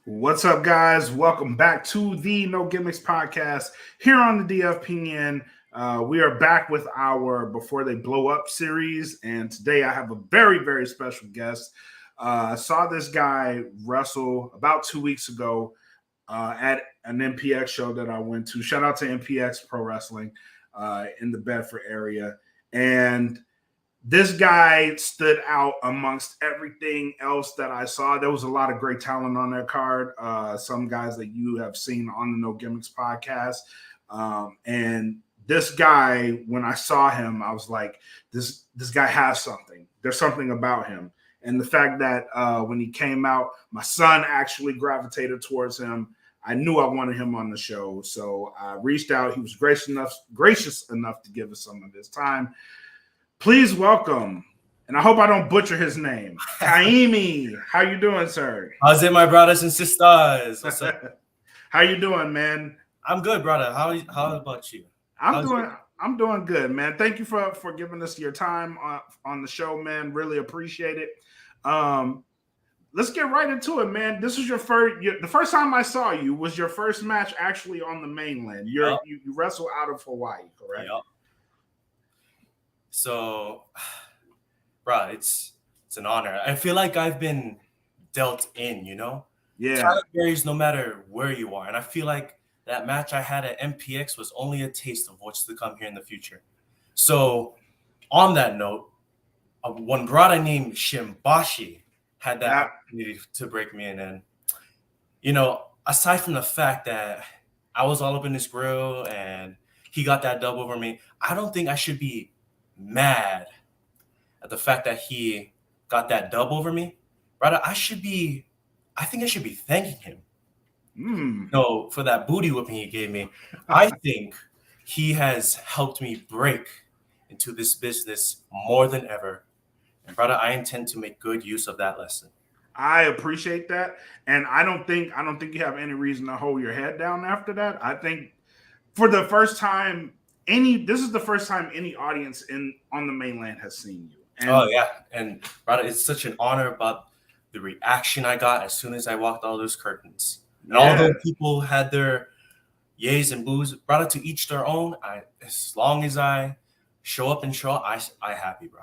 What's up, guys? Welcome back to the No Gimmicks podcast here on the DFPN. We are back with our Before They Blow Up series, and today I have a very, very special guest. I saw this guy wrestle about 2 weeks ago at an MPX show that I went to. Shout out to MPX Pro Wrestling in the Bedford area. And this guy stood out amongst everything else that I saw. There was a lot of great talent on that card. Some guys that you have seen on the No Gimmicks podcast. And this guy, when I saw him, I was like, this guy has something. There's something about him. And the fact that when he came out, my son actually gravitated towards him. I knew I wanted him on the show. So I reached out. He was gracious enough to give us some of his time. Please welcome, and I hope I don't butcher his name, Kaimi. How you doing, sir? How's it, my brothers and sisters? What's up? How you doing, man? I'm good, brother. How about you? I'm doing good, man. Thank you for giving us your time on the show, man. Really appreciate it. Let's get right into it, man. This was the first time I saw you was your first match actually on the mainland. You wrestle out of Hawaii, correct? Yep. So, bro, it's an honor. I feel like I've been dealt in, Yeah. Talent varies no matter where you are. And I feel like that match I had at MPX was only a taste of what's to come here in the future. So, on that note, one brother named Shimbashi had that opportunity to break me in. And, aside from the fact that I was all up in his grill and he got that dub over me, I don't think I should be mad at the fact that he got that dub over me. Rather, I think I should be thanking him. For that booty whipping he gave me. I think he has helped me break into this business more than ever. And brother, I intend to make good use of that lesson. I appreciate that. And I don't think you have any reason to hold your head down after that. I think for the first time, this is the first time any audience on the mainland has seen you. And brother, it's such an honor about the reaction I got as soon as I walked all those curtains. And although people had their yays and boos, brother, to each their own. As long as I show up and show up, I happy, bro.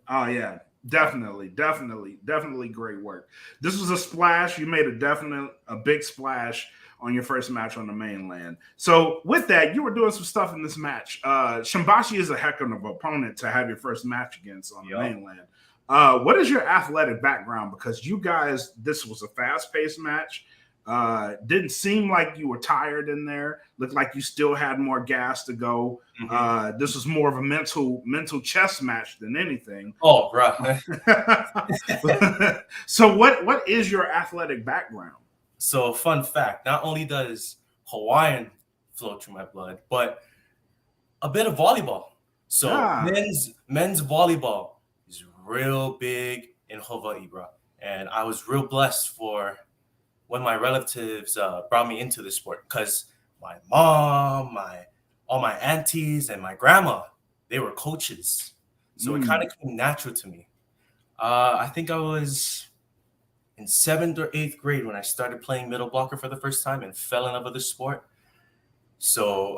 Oh yeah, definitely great work. This was a splash. You made a big splash on your first match on the mainland. So with that, you were doing some stuff in this match. Shimbashi is a heck of an opponent to have your first match against on the mainland. What is your athletic background? Because you guys, this was a fast-paced match. Didn't seem like you were tired in there. Looked like you still had more gas to go. Mm-hmm. This was more of a mental chess match than anything. Oh, bro. So what is your athletic background? So, fun fact, not only does Hawaiian flow through my blood, but a bit of volleyball. So, men's volleyball is real big in Hawaii, bro. And I was real blessed for when my relatives brought me into the sport, because my mom, all my aunties, and my grandma, they were coaches. So, it kind of came natural to me. I think I was in 7th or 8th grade when I started playing middle blocker for the first time and fell in love with the sport. So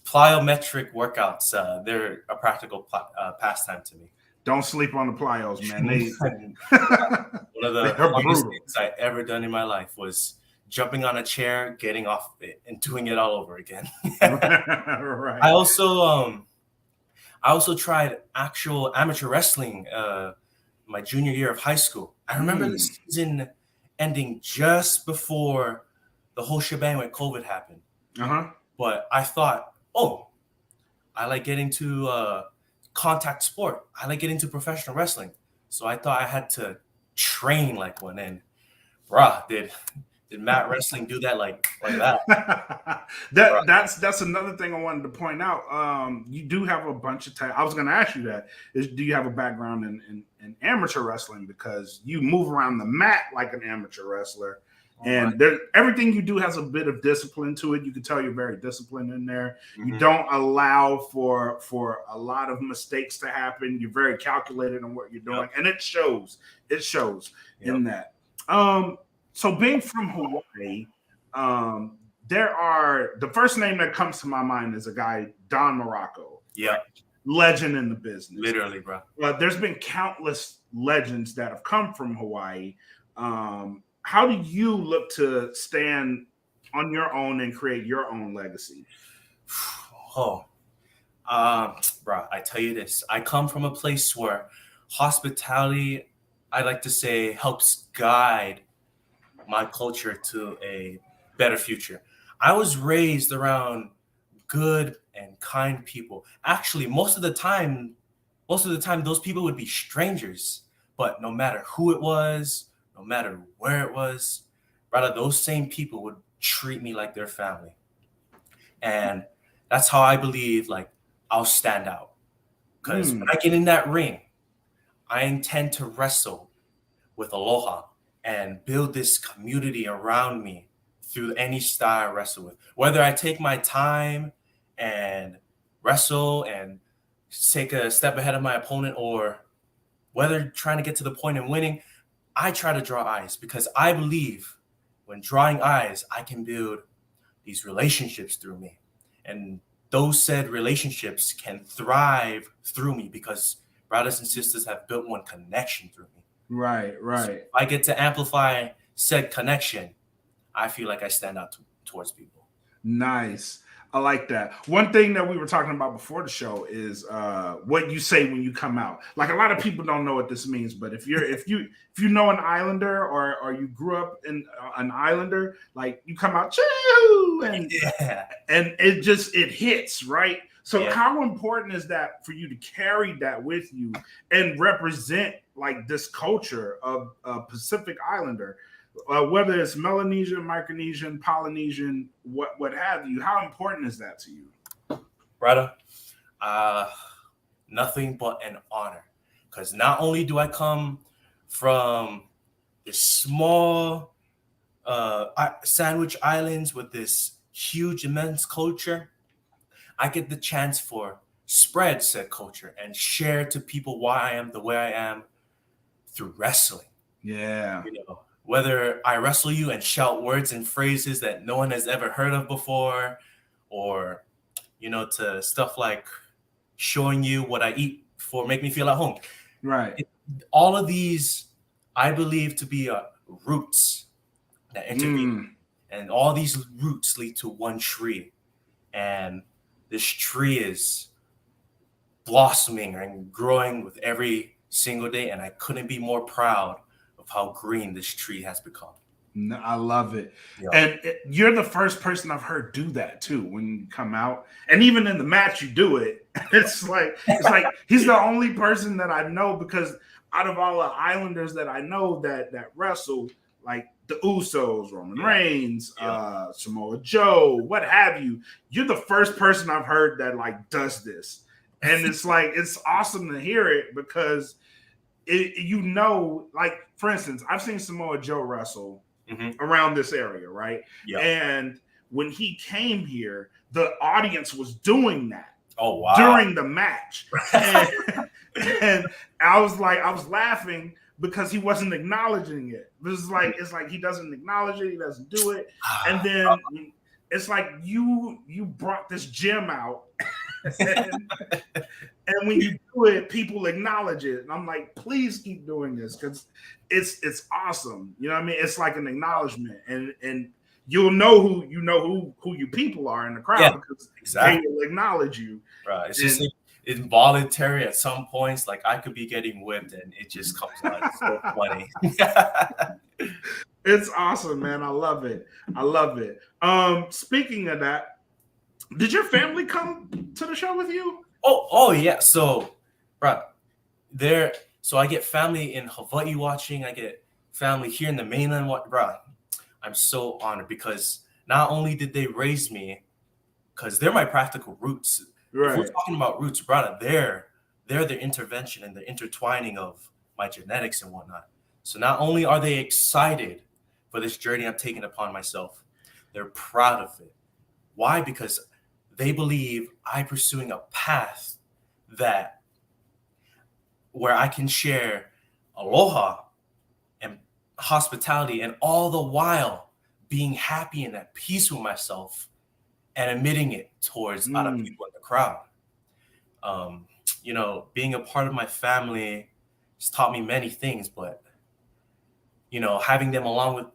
plyometric workouts, they're a practical pastime to me. Don't sleep on the plyos, man. One of the hardest things I ever done in my life was jumping on a chair, getting off of it, and doing it all over again. Right. I also tried actual amateur wrestling my junior year of high school. I remember the season ending just before the whole shebang when COVID happened. But I thought, I like getting to contact sport. I like getting to professional wrestling. So I thought I had to train like one. And did mat wrestling do that like that? That's another thing I wanted to point out. You do have a bunch of I was going to ask you that. Do you have a background in amateur wrestling? Because you move around the mat like an amateur wrestler. And everything you do has a bit of discipline to it. You can tell you're very disciplined in there. Mm-hmm. You don't allow for a lot of mistakes to happen. You're very calculated on what you're doing, and it shows. It shows in that. So being from Hawaii, the first name that comes to my mind is a guy, Don Morocco. Yeah. Legend in the business. Literally, bro. There's been countless legends that have come from Hawaii. How do you look to stand on your own and create your own legacy? Bro, I tell you this. I come from a place where hospitality, I like to say, helps guide my culture to a better future. I was raised around good and kind people. Actually, most of the time, those people would be strangers. But no matter who it was, no matter where it was, rather those same people would treat me like their family. And that's how I believe like I'll stand out. Because when I get in that ring, I intend to wrestle with aloha and build this community around me through any style I wrestle with. Whether I take my time and wrestle and take a step ahead of my opponent, or whether trying to get to the point and winning, I try to draw eyes because I believe when drawing eyes, I can build these relationships through me. And those said relationships can thrive through me because brothers and sisters have built one connection through me. Right. So if I get to amplify said connection, I feel like I stand out towards people. Nice. I like that. One thing that we were talking about before the show is what you say when you come out. Like a lot of people don't know what this means, but if you know an Islander or you grew up in an Islander, like you come out choo and it hits, right? So how important is that for you to carry that with you and represent like this culture of Pacific Islander? Whether it's Melanesian, Micronesian, Polynesian, what have you, how important is that to you? Brother, nothing but an honor. Because not only do I come from this small Sandwich Islands with this huge, immense culture, I get the chance for spread said culture and share to people why I am the way I am through wrestling. Yeah. Whether I wrestle you and shout words and phrases that no one has ever heard of before, or, to stuff like showing you what I eat for make me feel at home. Right. All of these, I believe to be roots that intervene. And all these roots lead to one tree. And this tree is blossoming and growing with every single day. And I couldn't be more proud how green this tree has become. No, I love it. Yeah. And you're the first person I've heard do that too when you come out. And even in the match you do it. It's like he's the only person that I know, because out of all the Islanders that I know that wrestle, like the Usos, Roman Reigns, Samoa Joe, what have you, you're the first person I've heard that like does this. And it's like it's awesome to hear it because like, for instance, I've seen Samoa Joe wrestle around this area, right? Yeah. And when he came here, the audience was doing that. Oh, wow. During the match. and I was laughing because he wasn't acknowledging it. It's like he doesn't acknowledge it, he doesn't do it. And then it's like you brought this gem out. And when you do it, people acknowledge it, and I'm like, please keep doing this because it's awesome. You know what I mean? It's like an acknowledgement, and you'll know who you people are in the crowd because they will acknowledge you. Right. It's just involuntary at some points. Like I could be getting whipped, and it just comes out. It's so funny. It's awesome, man. I love it. Speaking of that, did your family come to the show with you? Oh yeah. So, bro, so I get family in Hawaii watching. I get family here in the mainland. Bro, I'm so honored because not only did they raise me, because they're my practical roots. Right. If we're talking about roots, brother, they're the intervention and the intertwining of my genetics and whatnot. So not only are they excited for this journey I'm taking upon myself, they're proud of it. Why? Because they believe I'm pursuing a path where I can share aloha and hospitality, and all the while being happy and at peace with myself and admitting it towards other people in the crowd. You know, being a part of my family has taught me many things, but you know, having them along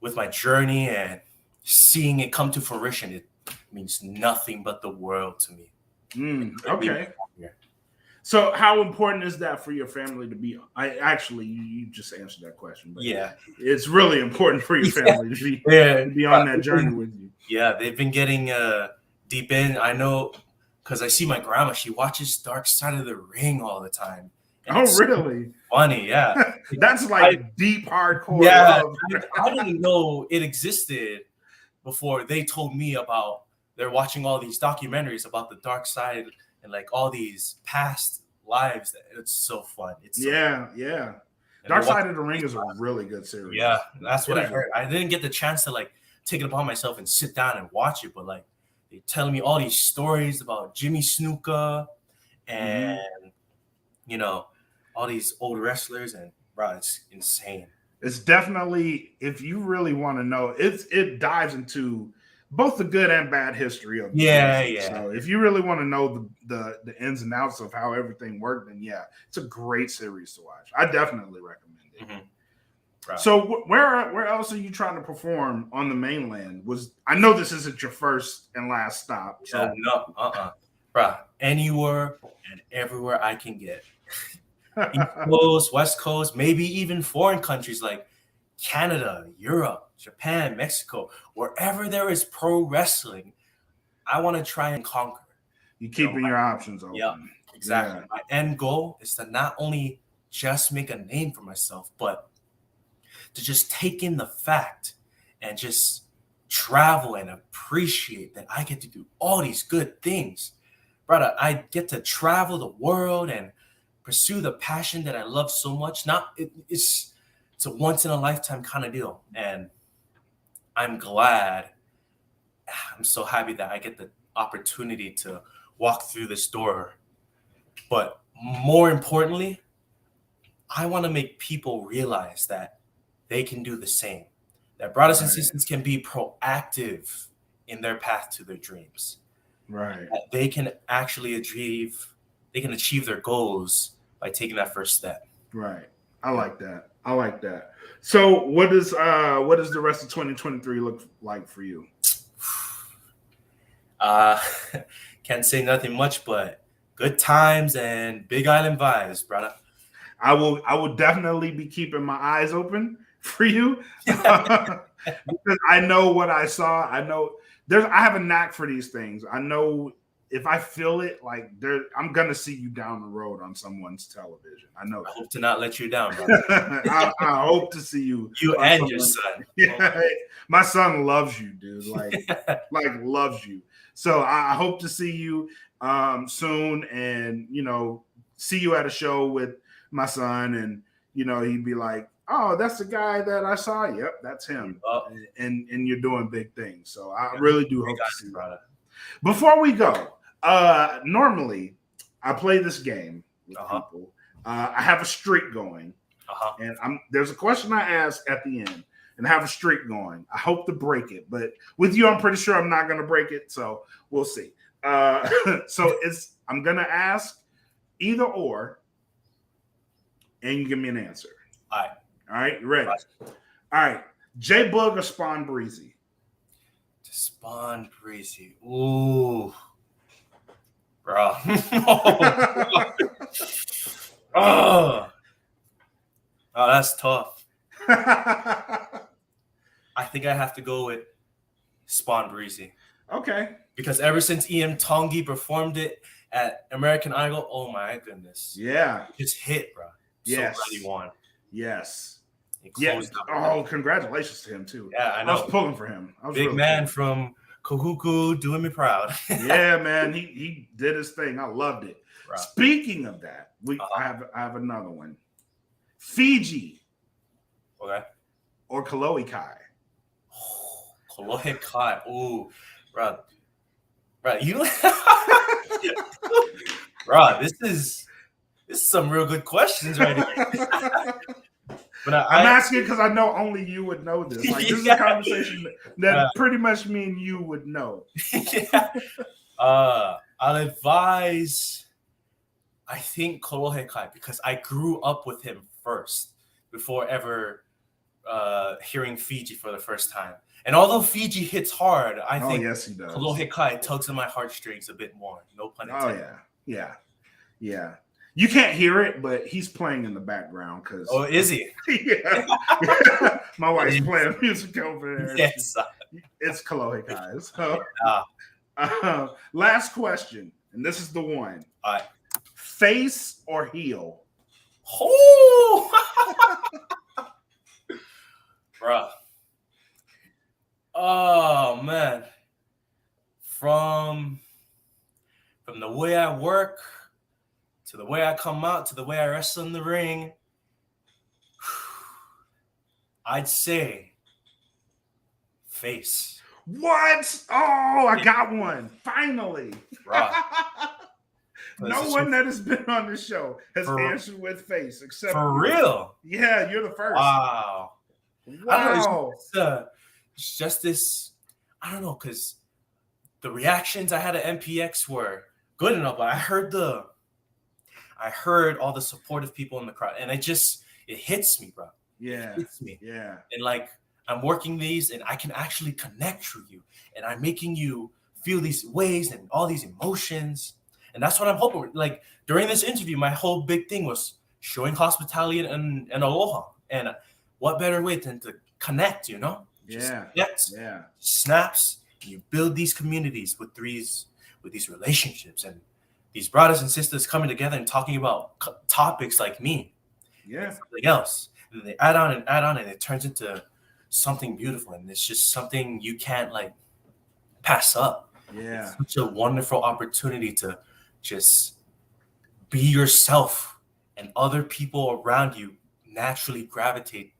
with my journey and seeing it come to fruition, it means nothing but the world to me. Okay. So how important is that for your family to be? You just answered that question, but yeah, it's really important for your family to be on that journey with you. Yeah, they've been getting deep in. I know because I see my grandma. She watches Dark Side of the Ring all the time. Oh, really? Funny, yeah. That's like deep, hardcore yeah, love. I didn't know it existed before they told me about. They're watching all these documentaries about the dark side and like all these past lives. It's so fun. It's so fun. Yeah. Dark Side of the Ring is a really good series. Yeah, that's what I heard. I didn't get the chance to like take it upon myself and sit down and watch it, but like they're telling me all these stories about Jimmy Snuka and you know, all these old wrestlers, and bro, it's insane. It's definitely, if you really want to know, it dives into both the good and bad history of the So if you really want to know the ins and outs of how everything worked, then yeah, it's a great series to watch. I definitely recommend it. Right. So where else are you trying to perform on the mainland? I know this isn't your first and last stop. So bro, anywhere and everywhere I can get. East Coast, West Coast, maybe even foreign countries like Canada, Europe, Japan, Mexico, wherever there is pro wrestling, I want to try and conquer. You're keeping your options open. Yeah, exactly. Yeah. My end goal is to not only just make a name for myself, but to just take in the fact and just travel and appreciate that I get to do all these good things. Brother, I get to travel the world and pursue the passion that I love so much. It's a once in a lifetime kind of deal. And I'm so happy that I get the opportunity to walk through this door. But more importantly, I want to make people realize that they can do the same. That brothers and sisters can be proactive in their path to their dreams. Right. That they can actually achieve their goals by taking that first step. Right. I like that. So what does the rest of 2023 look like for you? Can't say nothing much, but good times and Big Island vibes, brother. I will definitely be keeping my eyes open for you because I know what I saw. I know I have a knack for these things. I know if I feel it, like I'm gonna see you down the road on someone's television. I know. I hope to not let you down, brother. I hope to see you. You and your son. Yeah, my son loves you, dude. Like loves you. So I hope to see you soon, and see you at a show with my son, and he'd be like, "Oh, that's the guy that I saw. Yep, that's him." And you're doing big things. So I really do hope to see you, brother. Before we go, normally I play this game with people. I have a streak going, and there's a question I ask at the end, and I have a streak going. I hope to break it, but with you, I'm pretty sure I'm not going to break it. So we'll see. So I'm going to ask either or, and you give me an answer. All right, you ready? All right, J Bug or Spawn Breezy? Spawn Breezy. Ooh. Bro. Oh, that's tough. I think I have to go with Spawn Breezy. Okay. Because ever since Ian Tongi performed it at American Idol, oh my goodness. Yeah. It just hit, bro. Yes. So glad he won. Yes. Yeah. Oh, congratulations to him too. Yeah, I know. I was pulling for him. Big man from Kahuku doing me proud. Yeah, man. He did his thing. I loved it. Right. Speaking of that, I have another one. Fiji. Okay. Or Kalohi Kai. Oh, Kalohi Kai. Ooh, bro. Bro, bro, this is some real good questions right here. But I'm asking because I know only you would know this. Like, this is a conversation that pretty much me and you would know. Yeah. I'll advise, I think, Kolohe Kai, because I grew up with him first before ever hearing Fiji for the first time. And although Fiji hits hard, I think yes, he does. Kolohe Kai tugs at my heartstrings a bit more. No pun intended. Yeah. You can't hear it, but he's playing in the background because. Oh, is he? Yeah. My wife's playing music over there. Yes. It's Kolohe Kai. So, last question, and this is the one. All right. Face or heel? Oh, bruh. Oh man. From the way I work to the way I come out to the way I wrestle in the ring, I'd say face. What? Oh, I got one. Finally. No one that has been on the show has answered with face except for real. Yeah, you're the first. Wow. Wow. It's just this, I don't know, because the reactions I had at MPX were good enough, but I heard all the supportive people in the crowd, and it hits me, bro. Yeah. It hits me. Yeah. And like, I'm working these and I can actually connect through you, and I'm making you feel these ways and all these emotions. And that's what I'm hoping. Like, during this interview, my whole big thing was showing hospitality and aloha. And what better way than to connect, you know? Yeah. Snaps. You build these communities with these relationships and these brothers and sisters coming together and talking about topics like me. Yeah. Something else. And they add on, and it turns into something beautiful. And it's just something you can't like pass up. Yeah. It's such a wonderful opportunity to just be yourself, and other people around you naturally gravitate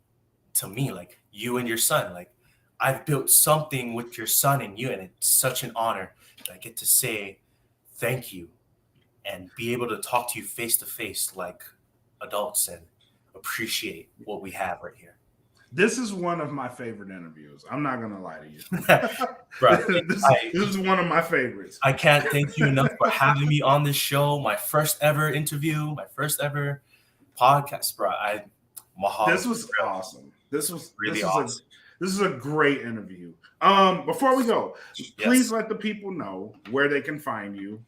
to me, like you and your son. Like, I've built something with your son and you, and it's such an honor that I get to say thank you and be able to talk to you face to face like adults and appreciate what we have right here. This is one of my favorite interviews. I'm not going to lie to you. Bro, this is one of my favorites. I can't thank you enough for having me on this show. My first ever interview, my first ever podcast, bro. This was awesome. This was really awesome. This is a great interview. Before we go, please let the people know where they can find you.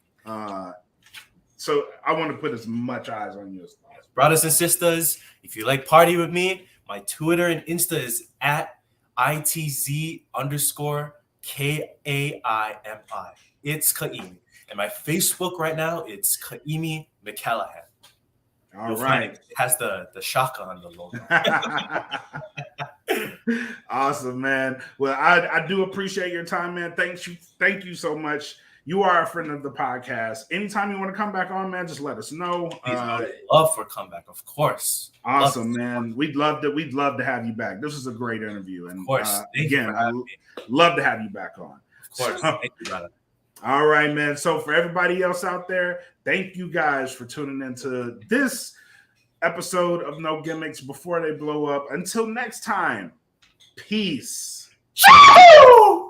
So I want to put as much eyes on you as possible. Brothers and sisters, if you like party with me, my Twitter and Insta is at ITZ_KAIMI. It's Kaimi. And my Facebook right now, it's Kaimi McCallahan. All right. It has the shaka on the logo. Awesome, man. Well, I do appreciate your time, man. Thank you so much. You are a friend of the podcast. Anytime you want to come back on, man, just let us know. Love for a comeback, of course. Awesome, man. We'd love to have you back. This was a great interview, and of course, again, I'd love to have you back on. Of course, thank you, brother. All right, man. So for everybody else out there, thank you guys for tuning into this episode of No Gimmicks Before They Blow Up. Until next time, peace. Yeah.